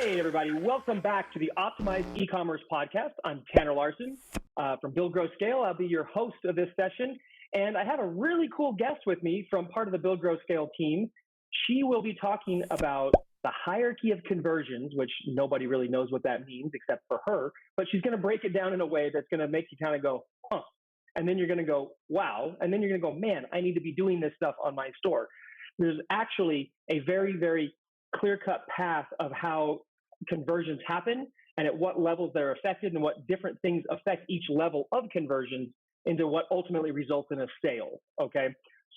Hey, everybody. Welcome back to the Optimized Ecommerce Podcast. I'm Tanner Larson from Build, Grow, Scale. I'll be your host of this session. And I have a really cool guest with me from part of the Build, Grow, Scale team. She will be talking about the hierarchy of conversions, which nobody really knows what that means except for her. But she's going to break it down in a way that's going to make you kind of go, huh. And then you're going to go, wow. And then you're going to go, man, I need to be doing this stuff on my store. There's actually a very, very clear-cut path of how conversions happen and at what levels they're affected and what different things affect each level of conversions into what ultimately results in a sale, okay?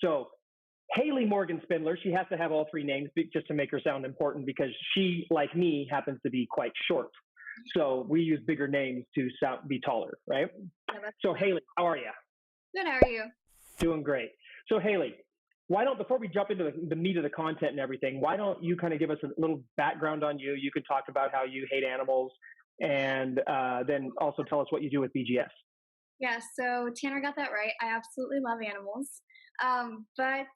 So Haley Morgan Spindler, she has to have all three names just to make her sound important because she, like me, happens to be quite short. So we use bigger names to be taller, right? Yeah, so Haley, how are you? Good, how are you? Doing great. So Haley, why don't, before we jump into the meat of the content and everything, why don't you kind of give us a little background on you? You could talk about how you hate animals and then also tell us what you do with BGS. Yeah, so Tanner got that right. I absolutely love animals. But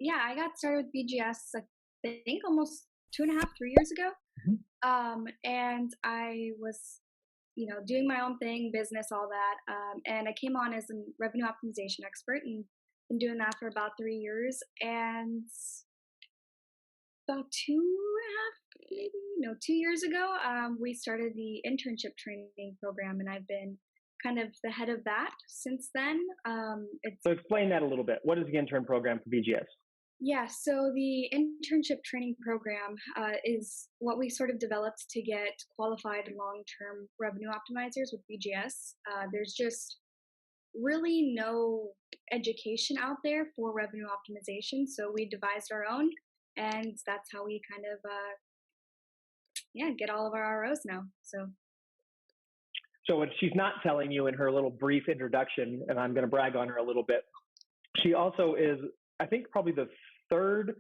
yeah, I got started with BGS, I think almost 2.5, 3 years ago. Mm-hmm. And I was, doing my own thing, business, all that. And I came on as a revenue optimization expert and been doing that for about 3 years. And about 2 years ago, we started the internship training program, and I've been kind of the head of that since then. So explain that a little bit. What is the intern program for BGS? Yeah, so the internship training program is what we sort of developed to get qualified long-term revenue optimizers with BGS. There's just really no education out there for revenue optimization, so we devised our own, and that's how we kind of get all of our ROs now. So what she's not telling you in her little brief introduction, and I'm going to brag on her a little bit, she also is, I think, probably the third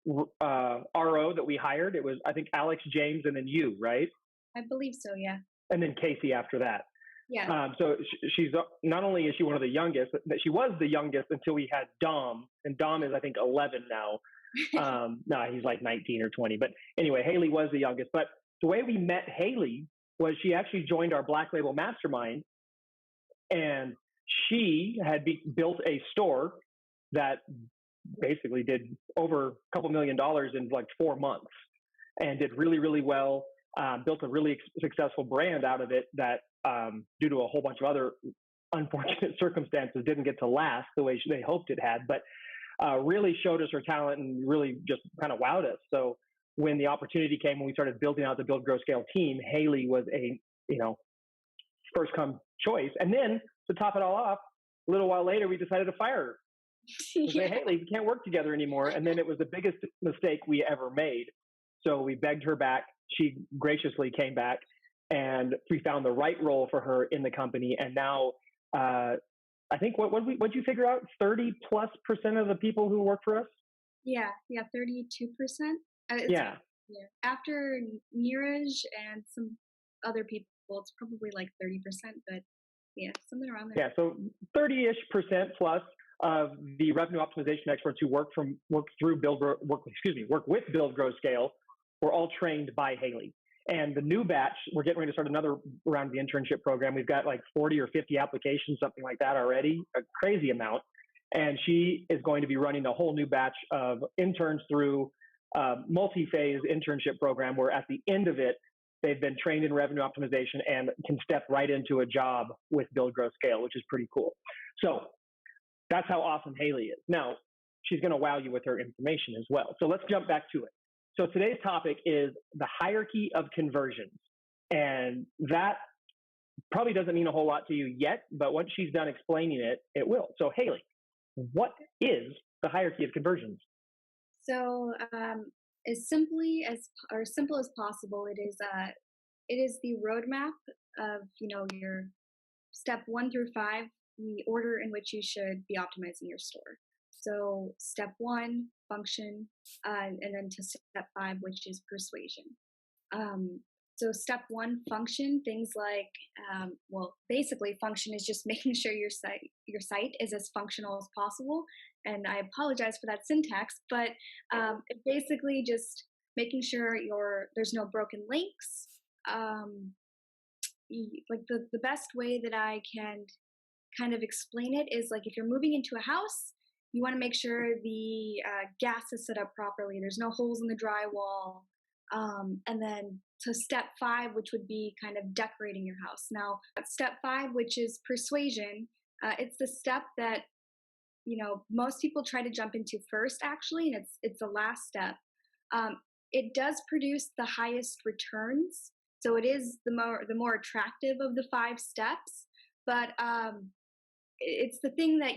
RO that we hired. It was, I think, Alex, James, and then you, right? I believe so, yeah. And then Casey after that. Yeah. So she's not only is she one of the youngest, but she was the youngest until we had Dom, and Dom is, I think, 11 now. No, he's like 19 or 20. But anyway, Haley was the youngest. But the way we met Haley was she actually joined our Black Label Mastermind, and she had built a store that basically did over a couple $1 million in like 4 months and did really, really well, built a really successful brand out of it that due to a whole bunch of other unfortunate circumstances didn't get to last the way they hoped it had, but really showed us her talent and really just kind of wowed us. So when the opportunity came, when we started building out the Build, Grow, Scale team, Haley was a, first come choice. And then to top it all off, a little while later, we decided to fire her. To say, Haley, we can't work together anymore. And then it was the biggest mistake we ever made. So we begged her back. She graciously came back, and we found the right role for her in the company. And now, I think what'd you figure out? 30+% of the people who work for us? Yeah, 32%. Yeah. After Neeraj and some other people, it's probably like 30%, but yeah, something around there. Yeah, so 30-ish% plus of the revenue optimization experts who work with Build, Grow, Scale were all trained by Haley. And the new batch, we're getting ready to start another round of the internship program. We've got like 40 or 50 applications, something like that already, a crazy amount. And she is going to be running a whole new batch of interns through multi-phase internship program where at the end of it, they've been trained in revenue optimization and can step right into a job with Build, Grow, Scale, which is pretty cool. So that's how awesome Haley is. Now, she's going to wow you with her information as well. So let's jump back to it. So today's topic is the hierarchy of conversions. And that probably doesn't mean a whole lot to you yet, but once she's done explaining it, it will. So Haley, what is the hierarchy of conversions? So as simple as possible, it is the roadmap of your step 1 through 5, the order in which you should be optimizing your store. So step 1, function, and then to step 5, which is persuasion. So step 1, function, things like, basically function is just making sure your site is as functional as possible. And I apologize for that syntax, but it basically just making sure there's no broken links. Like the best way that I can kind of explain it is like if you're moving into a house, you want to make sure the gas is set up properly. There's no holes in the drywall. And then to step 5, which would be kind of decorating your house. Now, step 5, which is persuasion, it's the step that most people try to jump into first, actually, and it's the last step. It does produce the highest returns, so it is the more attractive of the 5 steps. But it's the thing that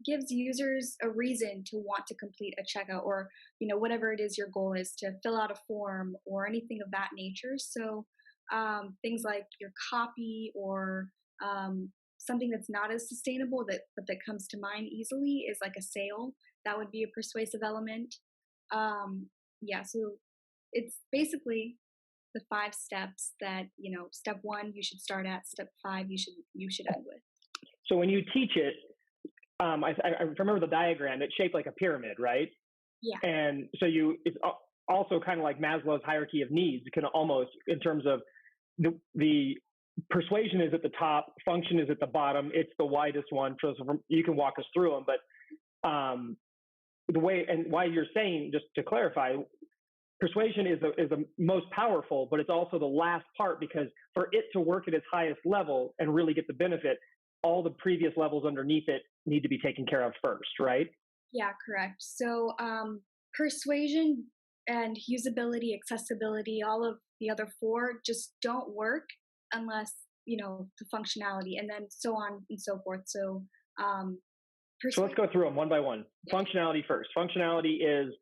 gives users a reason to want to complete a checkout, or whatever it is your goal is, to fill out a form or anything of that nature. So things like your copy or something that's not as sustainable that comes to mind easily is like a sale. That would be a persuasive element. So it's basically the 5 steps that step 1 you should start at, step 5 you should end with. So when you teach it, I remember the diagram. It's shaped like a pyramid, right? Yeah. And so it's also kind of like Maslow's hierarchy of needs, kind of almost, in terms of the persuasion is at the top, function is at the bottom. It's the widest one. So you can walk us through them, but the way and why you're saying, just to clarify, persuasion is the most powerful, but it's also the last part, because for it to work at its highest level and really get the benefit, all the previous levels underneath it need to be taken care of first, right? Yeah, correct. So persuasion and usability, accessibility, all of the other 4 just don't work unless the functionality, and then so on and so forth. So so let's go through them one by one. Functionality first. Functionality is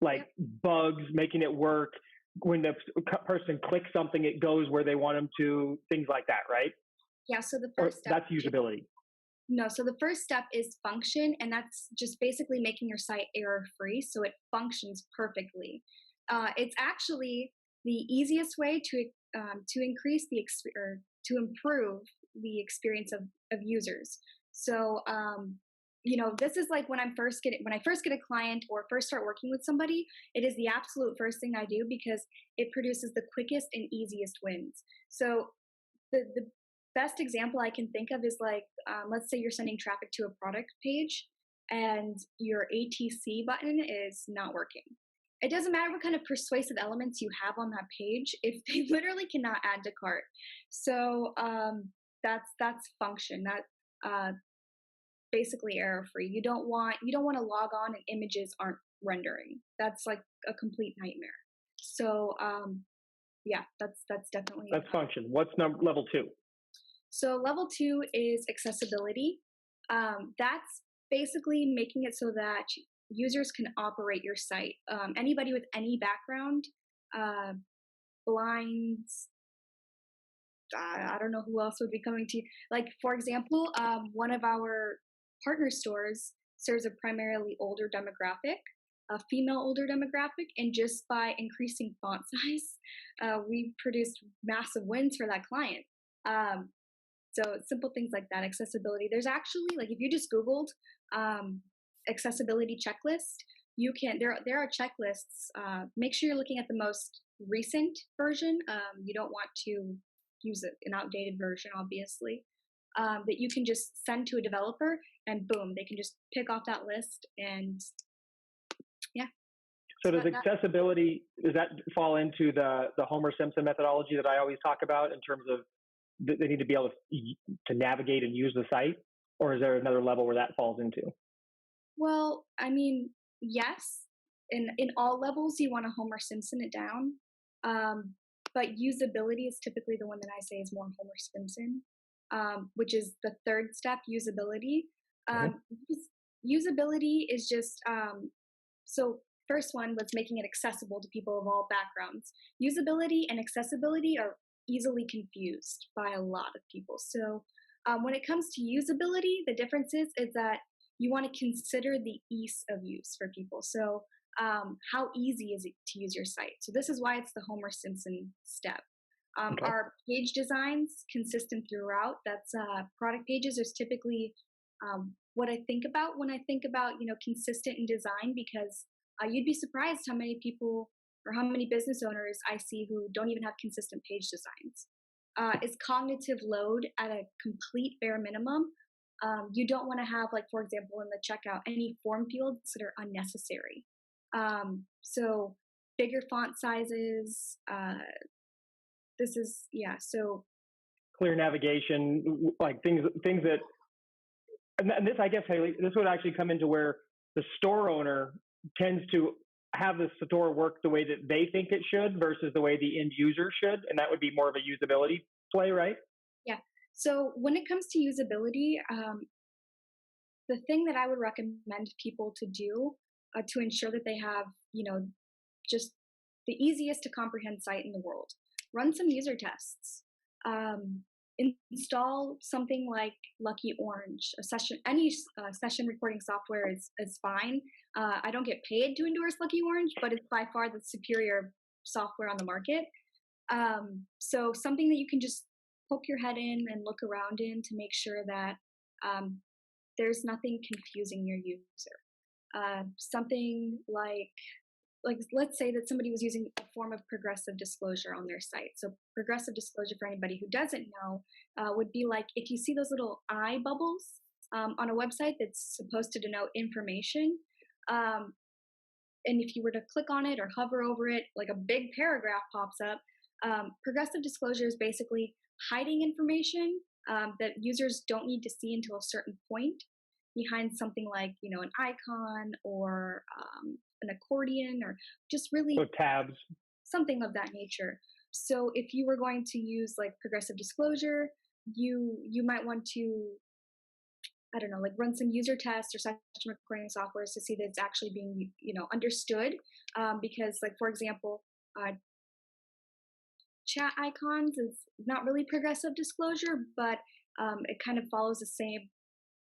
like bugs, making it work. When the person clicks something, it goes where they want them to, things like that, right? Yeah, so the first step, that's usability. No, so the first step is function, and that's just basically making your site error-free so it functions perfectly. It's actually the easiest way to increase or to improve the experience of users. So this is like when I first get a client or first start working with somebody, it is the absolute first thing I do, because it produces the quickest and easiest wins. So the best example I can think of is like, let's say you're sending traffic to a product page and your ATC button is not working. It doesn't matter what kind of persuasive elements you have on that page if they literally cannot add to cart. So that's function. That basically error-free. You don't want to log on and images aren't rendering. That's like a complete nightmare. So that's definitely function. What's level 2? So level 2 is accessibility. That's basically making it so that users can operate your site. Anybody with any background, blinds, I don't know who else would be coming to you. Like, for example, one of our partner stores serves a primarily older demographic, a female older demographic, and just by increasing font size, we produced massive wins for that client. So simple things like that, accessibility. There's actually, like, if you just Googled accessibility checklist, there are checklists. Make sure you're looking at the most recent version. You don't want to use an outdated version, obviously. That you can just send to a developer, and boom, they can just pick off that list, and yeah. So does accessibility, does that fall into the Homer Simpson methodology that I always talk about, in terms of they need to be able to navigate and use the site? Or is there another level where that falls into? Well, I mean, yes. In all levels, you want to Homer Simpson it down. But usability is typically the one that I say is more Homer Simpson, which is the third step, usability. Usability is just, so first one was making it accessible to people of all backgrounds. Usability and accessibility are easily confused by a lot of people. So when it comes to usability, the difference is that you want to consider the ease of use for people. So how easy is it to use your site? So this is why it's the Homer Simpson step. Our page designs consistent throughout. That's product pages is typically what I think about when I think about consistent in design, because you'd be surprised how many people or how many business owners I see who don't even have consistent page designs. Is cognitive load at a complete bare minimum. You don't want to have, like, for example, in the checkout, any form fields that are unnecessary. So bigger font sizes. This is, yeah. So clear navigation, like things that, and this, I guess, Haley, this would actually come into where the store owner tends to have the store work the way that they think it should versus the way the end user should, and that would be more of a usability play, right? yeah. So when it comes to usability, the thing that I would recommend people to do to ensure that they have, just the easiest to comprehend site in the world, run some user tests. Install something like Lucky Orange. Any session recording software is fine. I don't get paid to endorse Lucky Orange, but it's by far the superior software on the market. So something that you can just poke your head in and look around in to make sure that there's nothing confusing your user. Something like let's say that somebody was using a form of progressive disclosure on their site. So progressive disclosure, for anybody who doesn't know, would be like if you see those little eye bubbles on a website that's supposed to denote information, and if you were to click on it or hover over it, like a big paragraph pops up. Progressive disclosure is basically hiding information that users don't need to see until a certain point behind something like, an icon or an accordion or just really tabs, something of that nature. So if you were going to use like progressive disclosure, you might want to, I don't know, like run some user tests or session recording softwares to see that it's actually being, understood. Because, like, for example, chat icons is not really progressive disclosure, but it kind of follows the same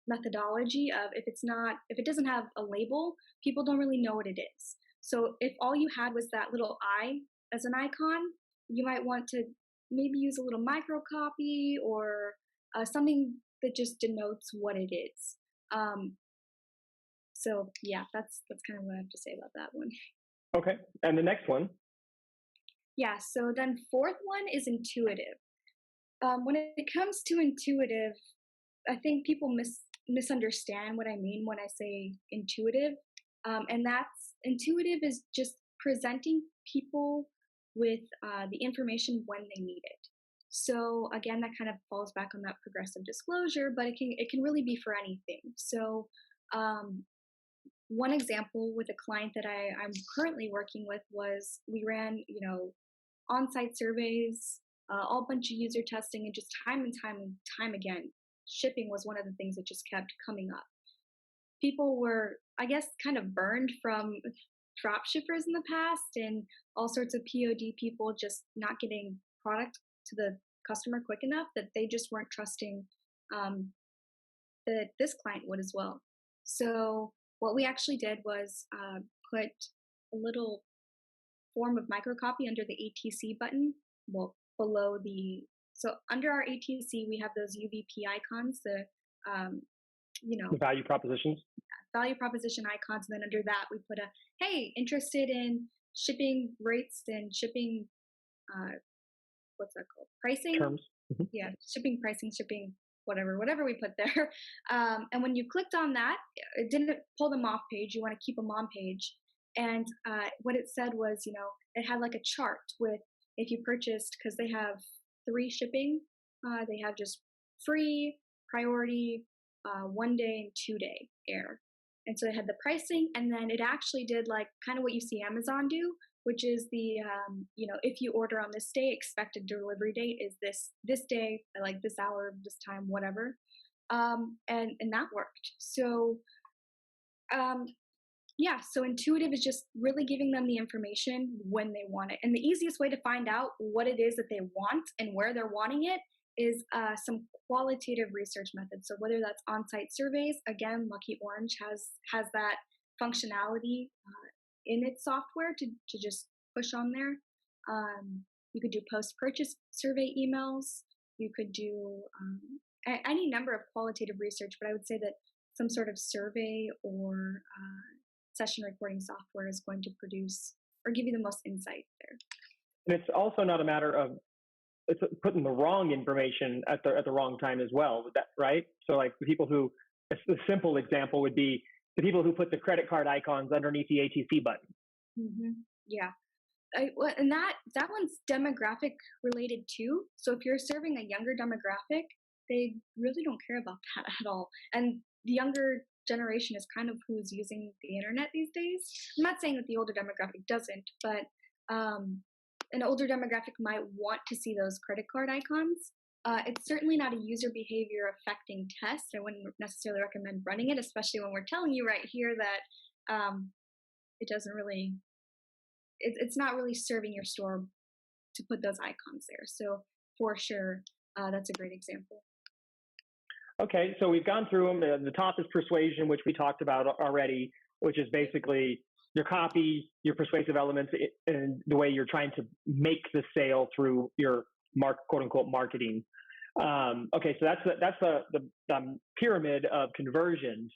methodology of if it doesn't have a label, people don't really know what it is. So if all you had was that little eye as an icon, you might want to maybe use a little micro copy or something that just denotes what it is. So yeah, that's kind of what I have to say about that one. Okay, and the next one. Yeah, so then fourth one is intuitive. When it comes to intuitive, I think people misunderstand what I mean when I say intuitive. And that's intuitive is just presenting people with the information when they need it. So again, that kind of falls back on that progressive disclosure, but it can really be for anything. So one example with a client that I'm currently working with was we ran, on-site surveys, all bunch of user testing, and just time and time again, shipping was one of the things that just kept coming up. People were, I guess, kind of burned from drop shippers in the past and all sorts of POD people just not getting product to the customer quick enough that they just weren't trusting that this client would as well. So what we actually did was put a little form of microcopy under the ATC button, below so under our ATC, we have those UVP icons, the value propositions. Value proposition icons. And then under that, we put hey, interested in shipping rates and shipping, what's that called? Pricing? Terms. Mm-hmm. Yeah, shipping, pricing, shipping, whatever we put there. And when you clicked on that, it didn't pull them off page. You want to keep them on page. And what it said was, it had like a chart with if you purchased, because they have 3 shipping, they have just free, priority, 1 day, and 2 day air. And so it had the pricing, and then it actually did like kind of what you see Amazon do, which is the, if you order on this day, expected delivery date is this day, like this hour, this time, whatever. And that worked. So, yeah, so intuitive is just really giving them the information when they want it. And the easiest way to find out what it is that they want and where they're wanting it is some qualitative research methods. So whether that's on-site surveys, again, Lucky Orange has that functionality in its software to just push on there. You could do post-purchase survey emails. You could do any number of qualitative research, but I would say that some sort of survey or session recording software is going to produce or give you the most insight there. And it's also not a matter of it's putting the wrong information at the wrong time as well. Right? So like the people who, a simple example would be the people who put the credit card icons underneath the ATC button. Mm-hmm. Yeah. And that one's demographic related too. So if you're serving a younger demographic, they really don't care about that at all. And the younger generation is kind of who's using the internet these days. I'm not saying that the older demographic doesn't, but an older demographic might want to see those credit card icons. It's certainly not a user behavior affecting test. I wouldn't necessarily recommend running it, especially when we're telling you right here that it doesn't really, it's not really serving your store to put those icons there. So for sure, that's a great example. Okay, so we've gone through them. The top is persuasion, which we talked about already, which is basically your copy, your persuasive elements, and the way you're trying to make the sale through your quote unquote marketing. Okay, so that's the pyramid of conversions.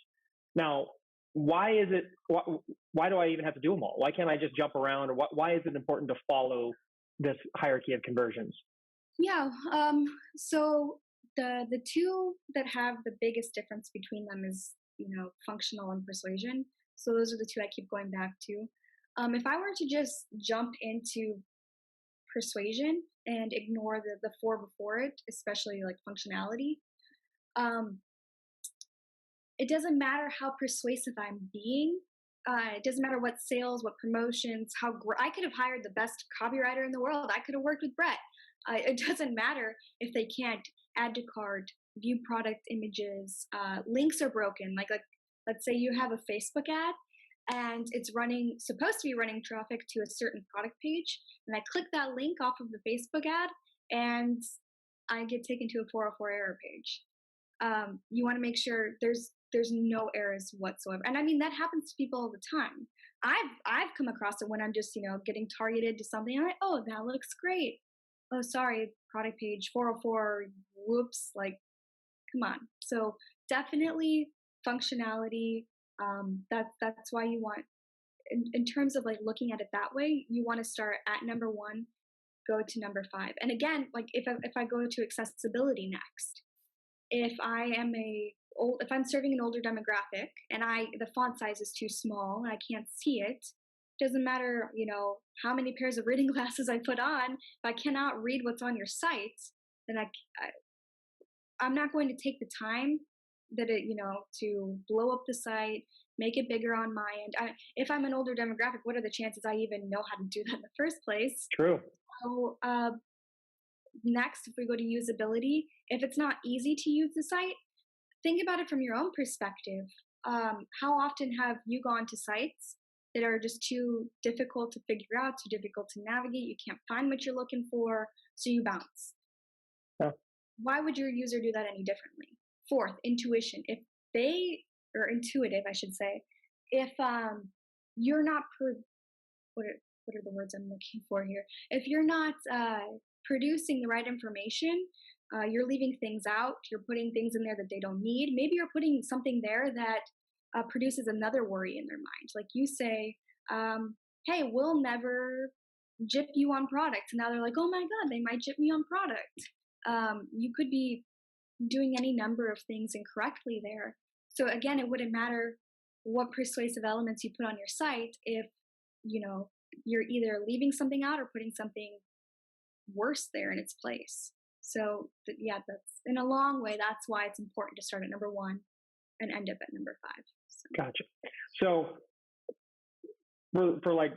Now, why do I even have to do them all? Why can't I just jump around? Or why is it important to follow this hierarchy of conversions? Yeah. So the two that have the biggest difference between them is, functional and persuasion. So those are the two I keep going back to. If I were to just jump into persuasion and ignore the four before it, especially like functionality, it doesn't matter how persuasive I'm being. It doesn't matter what sales, what promotions, I could have hired the best copywriter in the world. I could have worked with Brett. It doesn't matter if they can't add to cart, view product images, links are broken. Like let's say you have a Facebook ad and it's supposed to be running traffic to a certain product page, and I click that link off of the Facebook ad and I get taken to a 404 error page. You want to make sure there's no errors whatsoever. And I mean, that happens to people all the time. I've come across it when I'm just, getting targeted to something. I'm like, oh, that looks great. Oh, sorry, product page 404, whoops, like, come on. So definitely functionality. That's why you want, in terms of like looking at it that way, you want to start at number 1, go to number 5. And again, like if I go to accessibility next, if I'm serving an older demographic and the font size is too small and I can't see it, doesn't matter, how many pairs of reading glasses I put on. If I cannot read what's on your site, then I'm not going to take the time to blow up the site, make it bigger on my end. If I'm an older demographic, what are the chances I even know how to do that in the first place? True. So next, if we go to usability, if it's not easy to use the site, think about it from your own perspective. How often have you gone to sites that are just too difficult to figure out, too difficult to navigate? You can't find what you're looking for, so you bounce. Yeah. Why would your user do that any differently? Fourth, intuition. Or intuitive, I should say. If you're not, what are the words I'm looking for here? If you're not producing the right information, you're leaving things out, you're putting things in there that they don't need. Maybe you're putting something there that produces another worry in their mind. Like you say, hey, we'll never gyp you on product. And now they're like, oh my God, they might gyp me on product. You could be doing any number of things incorrectly there. So again, it wouldn't matter what persuasive elements you put on your site if, you're either leaving something out or putting something worse there in its place. So that's in a long way. That's why it's important to start at number 1 and end up at number 5. So. Gotcha. So for like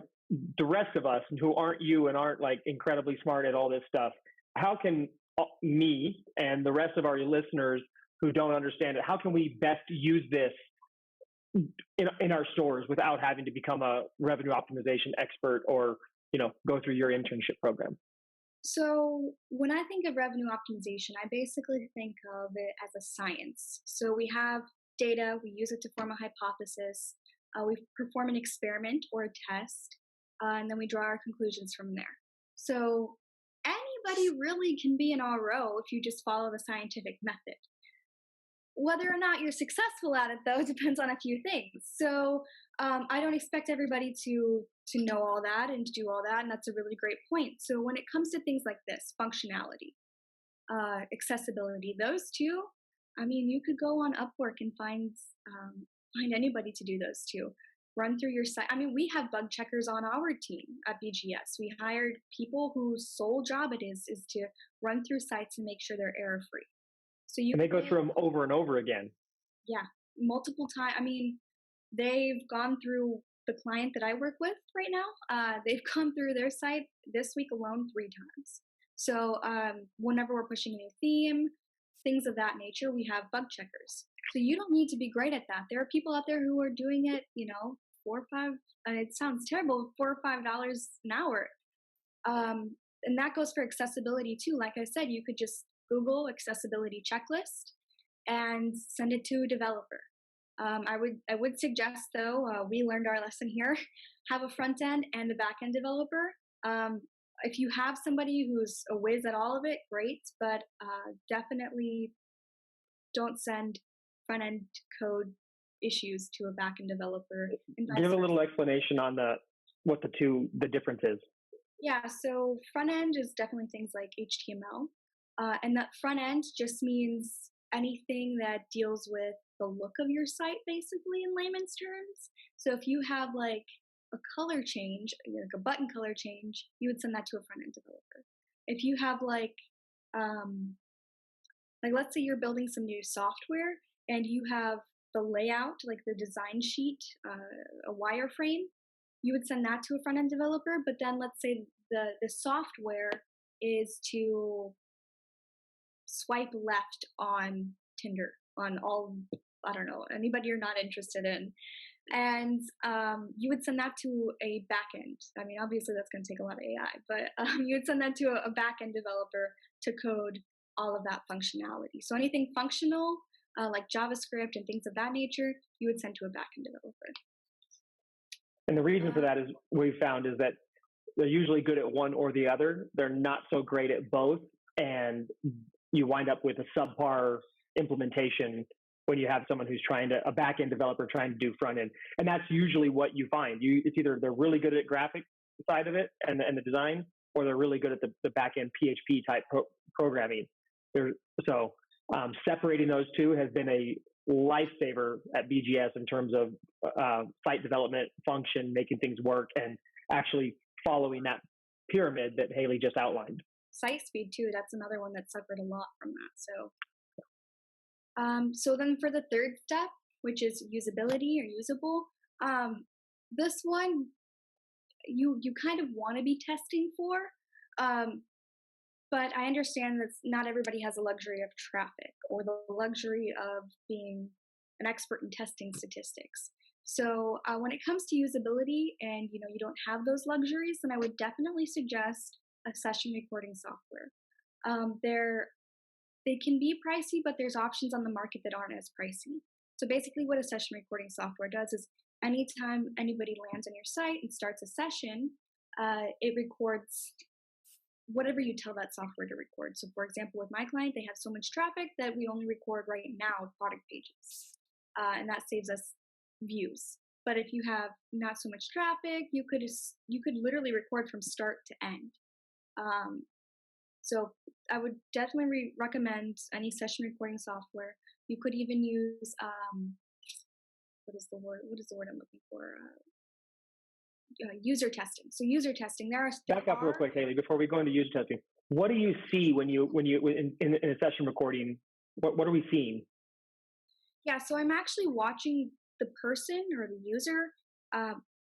the rest of us who aren't you and aren't like incredibly smart at all this stuff, how can me and the rest of our listeners who don't understand it, how can we best use this in our stores without having to become a revenue optimization expert or, go through your internship program? So when I think of revenue optimization, I basically think of it as a science. So we have data, we use it to form a hypothesis, we perform an experiment or a test, and then we draw our conclusions from there. So anybody really can be an RO if you just follow the scientific method. Whether or not you're successful at it, though, depends on a few things. So I don't expect everybody to know all that and to do all that, and that's a really great point. So when it comes to things like this, functionality, accessibility, those two, I mean, you could go on Upwork and find anybody to do those two. Run through your site. I mean, we have bug checkers on our team at BGS. We hired people whose sole job it is to run through sites and make sure they're error free. So and they go through them over and over again. Yeah, multiple times. I mean, they've gone through the client that I work with right now. They've gone through their site this week alone 3 times. So whenever we're pushing a new theme, things of that nature, we have bug checkers. So you don't need to be great at that. There are people out there who are doing it, $4 or $5. It sounds terrible, $4 or $5 an hour. And that goes for accessibility too. Like I said, you could just Google accessibility checklist and send it to a developer. I would suggest though, we learned our lesson here, have a front end and a back end developer. If you have somebody who's a whiz at all of it, great, but definitely don't send front end code issues to a back end developer. Give a little explanation on what the difference is. Yeah, so front end is definitely things like HTML, and that front end just means anything that deals with the look of your site, basically, in layman's terms. So if you have like a color change, like a button color change, you would send that to a front end developer. If you have like let's say you're building some new software and you have the layout, like the design sheet, a wireframe, you would send that to a front end developer. But then let's say the software is to swipe left on Tinder, on all, I don't know, anybody you're not interested in. And you would send that to a backend. I mean, obviously that's going to take a lot of AI, but you would send that to a backend developer to code all of that functionality. So anything functional, like JavaScript and things of that nature, you would send to a backend developer. And the reason for that is we found is that they're usually good at one or the other. They're not so great at both, and you wind up with a subpar implementation when you have someone who's a back-end developer trying to do front end. And that's usually what you find. It's either they're really good at graphic side of it and the design, or they're really good at the back-end PHP type programming. So separating those two has been a lifesaver at BGS in terms of site development, function, making things work, and actually following that pyramid that Haley just outlined. Site speed too, that's another one that suffered a lot from that. So then for the third step, which is usability or usable, this one you kind of want to be testing for, but I understand that not everybody has the luxury of traffic or the luxury of being an expert in testing statistics. So when it comes to usability and you don't have those luxuries, then I would definitely suggest a session recording software. They can be pricey, but there's options on the market that aren't as pricey. So basically what a session recording software does is anytime anybody lands on your site and starts a session, it records whatever you tell that software to record. So for example, with my client, they have so much traffic that we only record right now product pages. And that saves us views. But if you have not so much traffic, you could literally record from start to end. So I would definitely recommend any session recording software. You could even use, what is the word I'm looking for? User testing. So user testing, Back up real quick, Haley, before we go into user testing. What do you see when you in a session recording? What are we seeing? Yeah, so I'm actually watching the person or the user,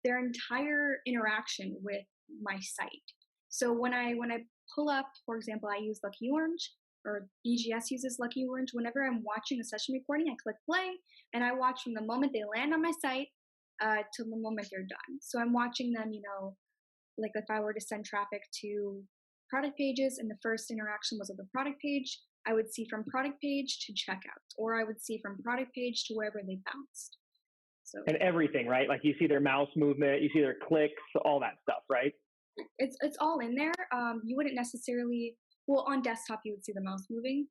their entire interaction with my site. So when I pull up, for example, I use Lucky Orange, or BGS uses Lucky Orange. Whenever I'm watching a session recording, I click play, and I watch from the moment they land on my site till the moment they're done. So I'm watching them, like if I were to send traffic to product pages and the first interaction was with the product page, I would see from product page to checkout, or I would see from product page to wherever they bounced. So and everything, right? Like you see their mouse movement, you see their clicks, all that stuff, right? It's all in there. You wouldn't necessarily, well, on desktop you would see the mouse moving.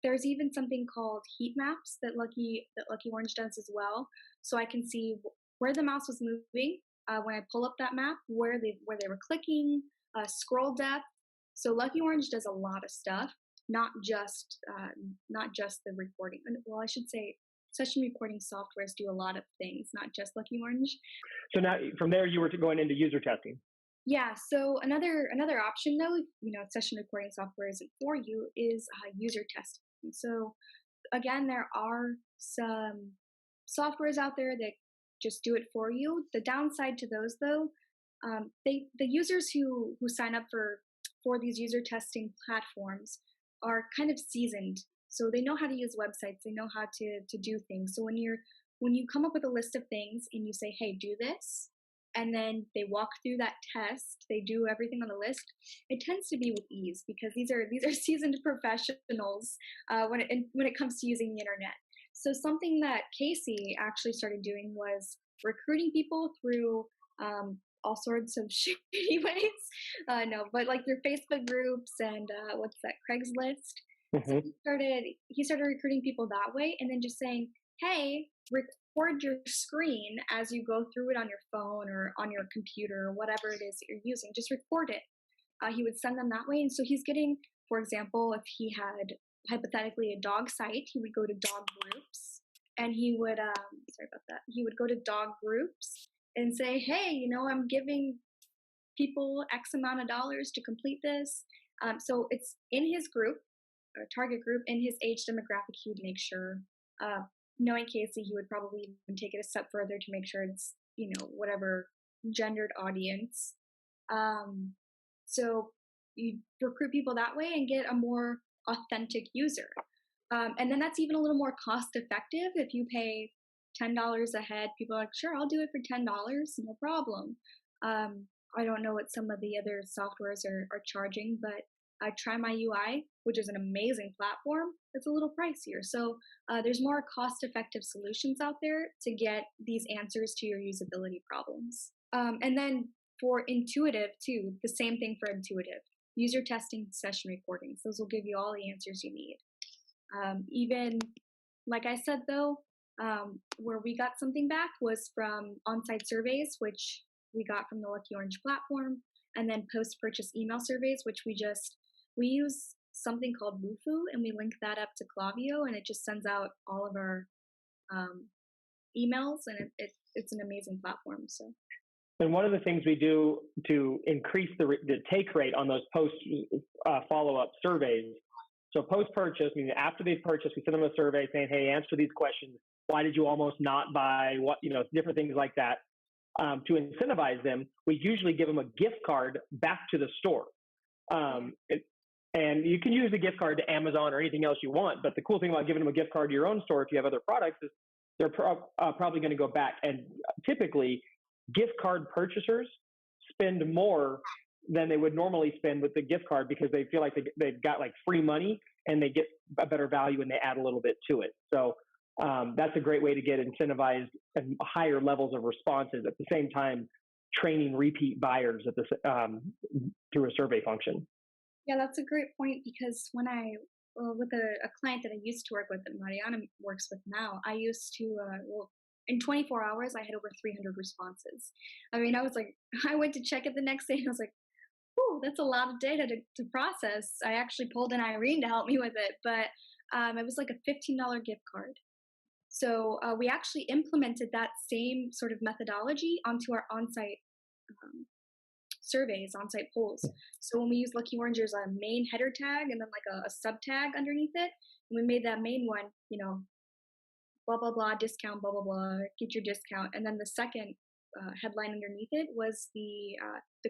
There's even something called heat maps that Lucky Orange does as well. so I can see where the mouse was moving when I pull up that map, where they were clicking, scroll depth. So Lucky Orange does a lot of stuff, not just the recording. Well, I should say session recording softwares do a lot of things, not just Lucky Orange. So now from there, you were going into user testing. Yeah. So another option, though, session recording software isn't for you, is user testing. So again, there are some softwares out there that just do it for you. The downside to those, though, the users who sign up for these user testing platforms are kind of seasoned, so they know how to use websites, they know how to do things. So when you come up with a list of things and you say, hey, do this, and then they walk through that test, they do everything on the list, it tends to be with ease, because these are seasoned professionals when it comes to using the internet. So something that Casey actually started doing was recruiting people through all sorts of shitty ways. No, but like through Facebook groups and what's that, Craigslist. Mm-hmm. So he started recruiting people that way, and then just saying, hey, record your screen as you go through it on your phone or on your computer or whatever it is that you're using. Just record it. He would send them that way. And so he's getting, for example, if he had hypothetically a dog site, he would go to dog groups, and he would he would go to dog groups and say, hey, I'm giving people X amount of dollars to complete this. So it's in his group, or target group, in his age demographic. He would make sure, knowing Casey, he would probably even take it a step further to make sure it's, whatever gendered audience. So you recruit people that way and get a more authentic user. And then that's even a little more cost effective. If you pay $10 a head, people are like, sure, I'll do it for $10, no problem. I don't know what some of the other softwares are charging, but Try My UI, which is an amazing platform, it's a little pricier. So there's more cost-effective solutions out there to get these answers to your usability problems. And then for Intuitive too, the same thing for Intuitive. User testing, session recordings. Those will give you all the answers you need. Even, like I said though, where we got something back was from on-site surveys, which we got from the Lucky Orange platform, and then post-purchase email surveys, which we use something called Wufoo, and we link that up to Klaviyo, and it just sends out all of our emails, and it's an amazing platform. So. And one of the things we do to increase the take rate on those post follow-up surveys. So post-purchase, meaning after they've purchased, we send them a survey saying, hey, answer these questions. Why did you almost not buy? What, different things like that. To incentivize them, we usually give them a gift card back to the store. And you can use the gift card to Amazon or anything else you want. But the cool thing about giving them a gift card to your own store, if you have other products, is they're probably going to go back. And typically, gift card purchasers spend more than they would normally spend with the gift card, because they feel like they've got like free money and they get a better value and they add a little bit to it. So that's a great way to get incentivized and higher levels of responses, at the same time training repeat buyers at through a survey function. Yeah, that's a great point, because when with a client that I used to work with that Mariana works with now, I used to, in 24 hours, I had over 300 responses. I mean, I went to check it the next day and I was like, ooh, that's a lot of data to process. I actually pulled in Irene to help me with it, but it was like a $15 gift card. So we actually implemented that same sort of methodology onto our on-site surveys, on-site polls. So when we use Lucky Orange, there's a main header tag and then like a sub tag underneath it. And we made that main one, blah, blah, blah, discount, blah, blah, blah, get your discount. And then the second headline underneath it was the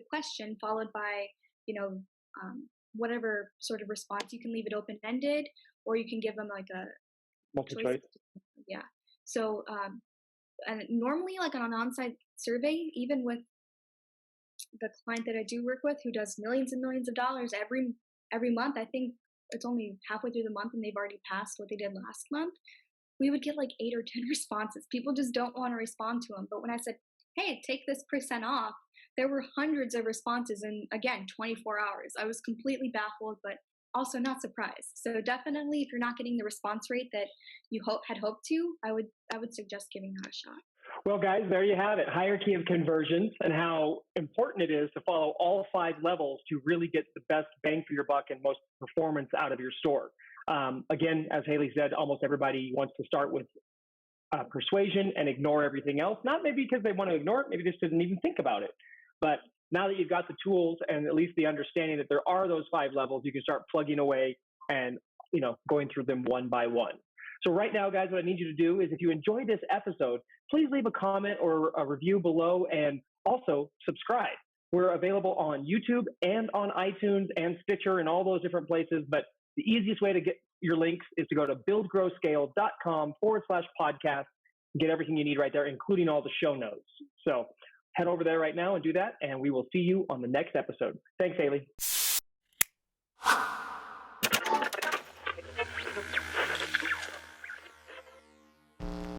question, followed by, whatever sort of response. You can leave it open-ended, or you can give them like a multiple choice. Yeah. So, and normally like on an on-site survey, even with the client that I do work with, who does millions and millions of dollars every month, I think it's only halfway through the month and they've already passed what they did last month, we would get like 8 or 10 responses. People just don't want to respond to them. But when I said, hey, take this % off, there were hundreds of responses in, again, 24 hours. I was completely baffled, but also not surprised. So definitely, if you're not getting the response rate that you had hoped to, I would suggest giving that a shot. Well, guys, there you have it. Hierarchy of conversions and how important it is to follow all 5 levels to really get the best bang for your buck and most performance out of your store. Again, as Haley said, almost everybody wants to start with persuasion and ignore everything else. Not maybe because they want to ignore it, maybe just didn't even think about it. But now that you've got the tools and at least the understanding that there are those 5 levels, you can start plugging away and going through them one by one. So right now, guys, what I need you to do is if you enjoyed this episode, please leave a comment or a review below and also subscribe. We're available on YouTube and on iTunes and Stitcher and all those different places. But the easiest way to get your links is to go to buildgrowscale.com/podcast and get everything you need right there, including all the show notes. So head over there right now and do that, and we will see you on the next episode. Thanks, Haley.